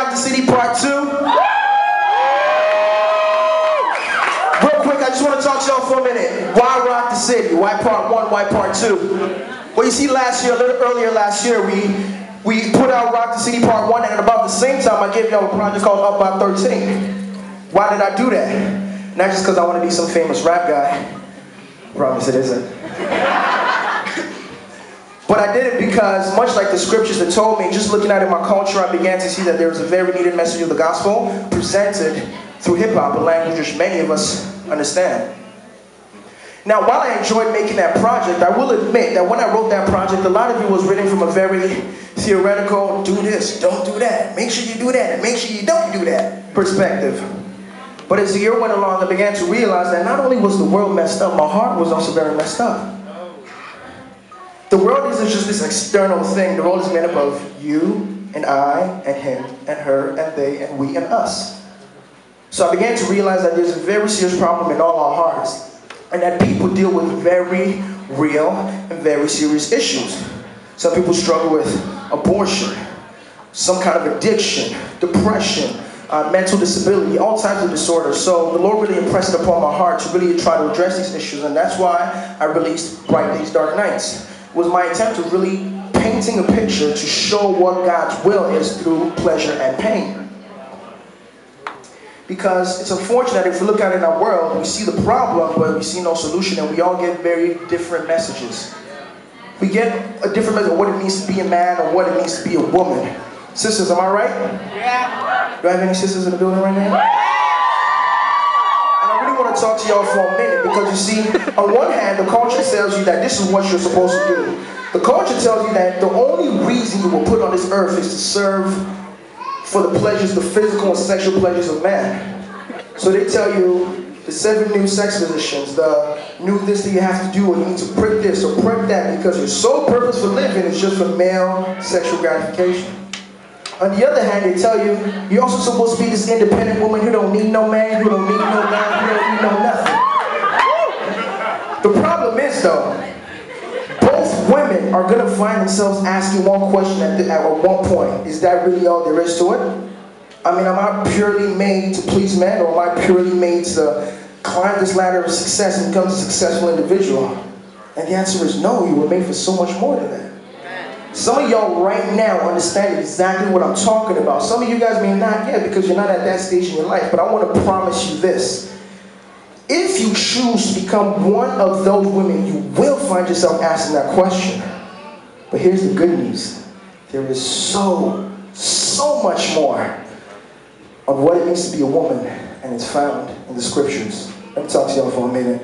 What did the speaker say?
Rock the City Part 2? Real quick, I just want to talk to y'all for a minute. Why Rock the City? Why Part 1? Why Part 2? Well, you see, last year, a little earlier last year, we put out Rock the City Part 1, and at about the same time, I gave y'all a project called Up by 13. Why did I do that? Not just because I want to be some famous rap guy. Promise it isn't. But I did it because, much like the scriptures that told me, just looking at it in my culture, I began to see that there was a very needed message of the gospel presented through hip-hop, a language which many of us understand. Now, while I enjoyed making that project, I will admit that when I wrote that project, a lot of it was written from a very theoretical, do this, don't do that, make sure you do that, and make sure you don't do that perspective. But as the year went along, I began to realize that not only was the world messed up, my heart was also very messed up. The world isn't just this external thing. The world is made up of you and I and him and her and they and we and us. So I began to realize that there's a very serious problem in all our hearts, and that people deal with very real and very serious issues. Some people struggle with abortion, some kind of addiction, depression, mental disability, all types of disorders. So the Lord really impressed it upon my heart to really try to address these issues, and that's why I released Bright Days, Dark Nights. It was my attempt to really painting a picture to show what God's will is through pleasure and pain. Because it's unfortunate, if we look at it in our world, we see the problem, but we see no solution, and we all get very different messages. We get a different message of what it means to be a man or what it means to be a woman. Sisters, am I right? Yeah. Do I have any sisters in the building right now? And I really want to talk to y'all for a minute, because you see, on one hand, the culture tells you that this is what you're supposed to do. The culture tells you that the only reason you were put on this earth is to serve for the pleasures, the physical and sexual pleasures of man. So they tell you the 7 new sex positions, the new this that you have to do, and you need to prick this or prick that, because your sole purpose for living is just for male sexual gratification. On the other hand, they tell you, you're also supposed to be this independent woman who don't need no man, who don't need no guy, who don't need no nothing. The problem is, though, both women are going to find themselves asking one question at one point. Is that really all there is to it? I mean, am I purely made to please men, or am I purely made to climb this ladder of success and become a successful individual? And the answer is no, you were made for so much more than that. Some of y'all right now understand exactly what I'm talking about. Some of you guys may not yet, because you're not at that stage in your life, but I want to promise you this. If you choose to become one of those women, you will find yourself asking that question. But here's the good news. There is so much more of what it means to be a woman, and it's found in the scriptures. Let me talk to y'all for a minute.